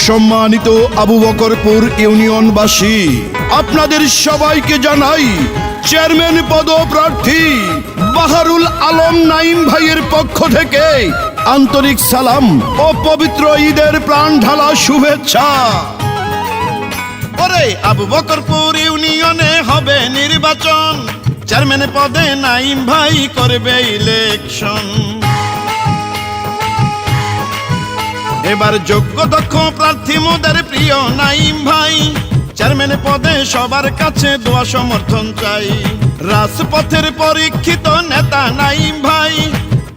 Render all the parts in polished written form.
সম্মানিত আবু বকরপুর ইউনিয়নবাসী, আপনাদের সবাইকে জানাই চেয়ারম্যান পদপ্রার্থী বাহারুল আলম নাঈম ভাইয়ের পক্ষ থেকে আন্তরিক সালাম ও পবিত্র ঈদের প্রাণ ঢালা শুভেচ্ছা। ওরে আবু বকরপুর ইউনিয়নে হবে নির্বাচন, চেয়ারম্যান পদে নাঈম ভাই করবে ইলেকশন। এবার যোগ্য দক্ষ প্রার্থী মোদের প্রিয় নাঈম ভাই, চেয়ারম্যান পদে সবার কাছে দোয়া সমর্থন চাই। রাজপথের পরীক্ষিত নেতা নাঈম ভাই,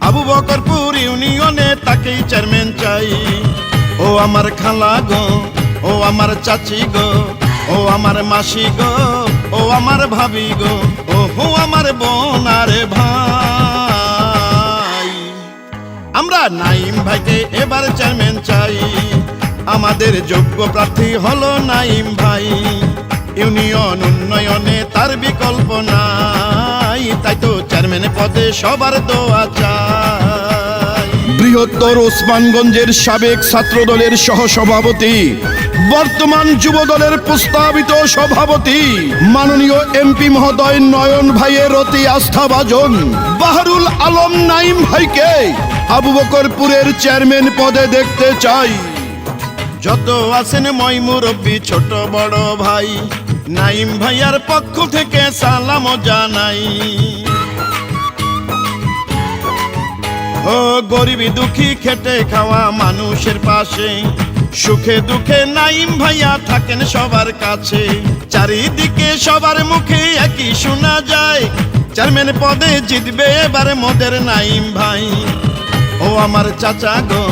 আবু বকরপুর ইউনিয়নে তাকেই চেয়ারম্যান চাই। ও আমার খালা গো, ও আমার চাচি গো, ও আমার মাসি গো, ও আমার ভাবি গো, ও হো আমার বোন আর ভাই, আমরা নাঈম ভাইকে এবার চেয়ারম্যান চাই। আমাদের যোগ্য প্রার্থী হলো নাঈম ভাই, ইউনিয়ন উন্নয়নে তার বিকল্প নাই, তাই তো চেয়ারম্যান পদে সবার দোয়া চাই। বৃহত্তর ওসমানগঞ্জের সাবেক ছাত্র দলের সহসভাপতি, বর্তমান যুব দলের প্রস্তাবিত সভাপতি মাননীয় এমপি মহোদয় নয়ন ভাইয়ের অতি আস্থাভাজন বাহারুল আলম নাঈম ভাইকে আবু বকরপুরের চেয়ারম্যান পদে দেখতে চাই। যত আছেন মই মুরব্বী ছোট বড় ভাই, নাঈম ভাইয়ার পক্ষ থেকে সালাম জানাই। ও গরিবী দুঃখী খেটে খাওয়া মানুষের পাশে, সুখে দুঃখে নাঈম ভাইয়া থাকেন সবার কাছে। চারিদিকে সবার মুখে একই শোনা যায়, চেয়ারম্যান পদে জিতবে এবার মোদের নাঈম ভাই। ও আমার চাচা গো,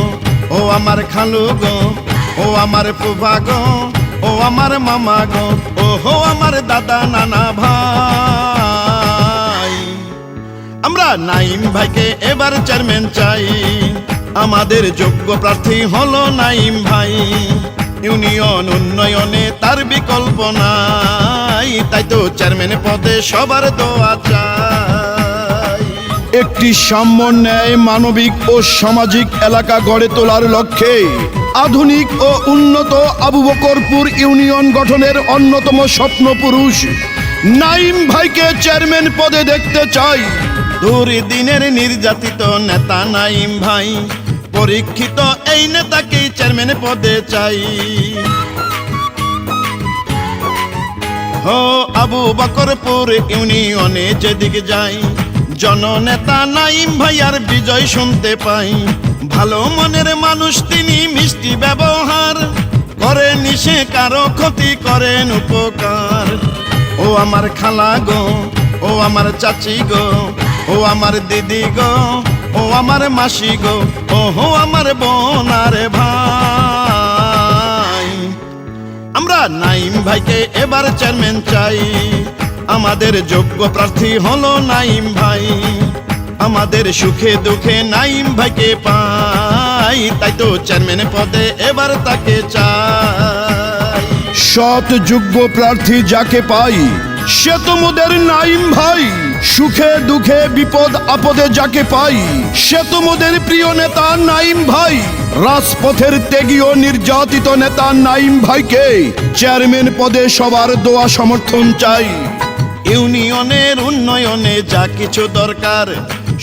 ও আমার খালু গো, ও আমার ফুফা গো, ও আমার মামা গো, ও হো আমার দাদা নানা ভাই, আমরা নাঈম ভাইকে এবার চেয়ারম্যান চাই। আমাদের যোগ্য প্রার্থী হলো নাঈম ভাই, ইউনিয়ন উন্নয়নে তার বিকল্প নাই, তাই তো চেয়ারম্যান পদে সবার দোয়া চাই। একটি সাম্য ন্যায় মানবিক ও সামাজিক এলাকা গড়ে তোলার লক্ষ্যে আধুনিক ও উন্নত আবু বকরপুর ইউনিয়ন গঠনের অন্যতম স্বপ্ন পুরুষ নাঈম ভাইকে চেয়ারম্যান পদে দেখতে চাই। দুর্দিনের নির্যাতিত নেতা নাঈম ভাই, পরীক্ষিত এই নেতাকে চেয়ারম্যান পদে চাই। ও আবু বকরপুর ইউনিয়নে যেদিকে যাই, জননেতা নাঈম ভাইয়ার বিজয় শুনতে পাই। ভালো মনের মানুষ তিনি, মিষ্টি ব্যবহার করেন, সে কারো ক্ষতি করেন উপকার। ও আমার খালা গো, ও আমার চাচি গো, ও আমার দিদি গো, ও আমার মাসি গো, ও হো আমার বোন আর ভাই, আমরা নাঈম ভাইকে এবার চেয়ারম্যান চাই। আমাদের যোগ্য প্রার্থী হলো নাঈম ভাই, আমাদের সুখে দুঃখে নাঈম ভাইকে পাই, তাই তো চেয়ারম্যান পদে এবার তাকে চাই। সৎ যোগ্য প্রার্থী যাকে পাই সে তো মোদের নাঈম ভাই, সুখে দুঃখে বিপদ আপদে যাকে পাই সে তো মোদের প্রিয় নেতা নাঈম ভাই। রাজপথের ত্যাগী ও নির্যাতিত নেতা নাঈম ভাইকে চেয়ারম্যান পদে সবার দোয়া সমর্থন চাই। ইউনিয়নের উন্নয়নে যা কিছু দরকার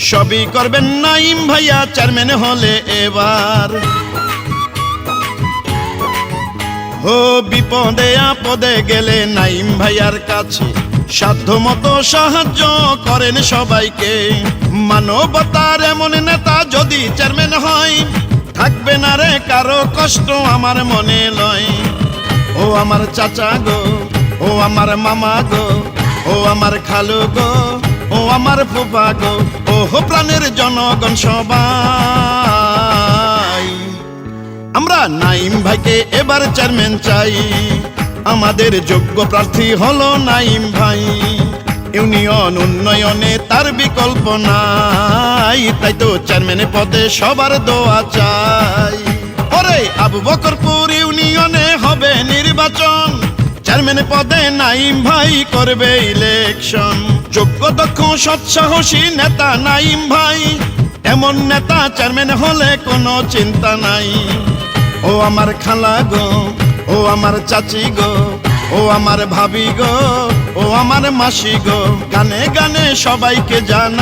সবই করবেন নাঈম ভাইয়া চেয়ারম্যান হলে এবার। ও বিপদে আপদে গেলে নাঈম ভাইয়ার কাছে সাধ্য মতো সাহায্য করেন সবাইকে। মানবতার এমন নেতা যদি চেয়ারম্যান হয়, থাকবে না রে কারো কষ্ট আমার মনে লয়। ও আমার চাচা গো, ও আমার মামা গো, ও আমার খালু গো, ও আমার ফুফা গো, ও হো প্রাণের জনগণ সবাই, আমরা নাঈম ভাইকে এবার চেয়ারম্যান চাই। আমাদের যোগ্য প্রার্থী হলো নাঈম ভাই, ইউনিয়ন উন্নয়নে তার বিকল্প নাই, তাই তো চেয়ারম্যান পদে সবার দোয়া চাই। ওরে আবু বকরপুর ইউনিয়নে হবে নির্বাচন, চেয়ারম্যান পদে নাঈম ভাই করবে ইলেকশন। যোগ্য দক্ষ সৎ সাহসী নেতা নাঈম ভাই, এমন নেতা চেয়ারম্যান হলে কোনো চিন্তা নাই। ও আমার খালা গো, ও আমার চাচি গো, ও আমার ভাবি গো, ও আমার মাসি গো, গানে গানে সবাইকে জানাই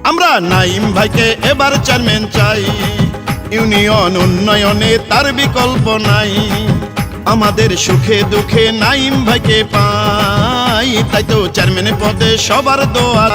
আমরা নাইম ভাইকে এবার চেয়ারম্যান চাই। ইউনিয়ন উন্নয়নে তার বিকল্প নাই, আমাদের সুখে দুঃখে নাইম ভাইকে পাই, তাই তো চেয়ারম্যান পদে সবার দোয়া।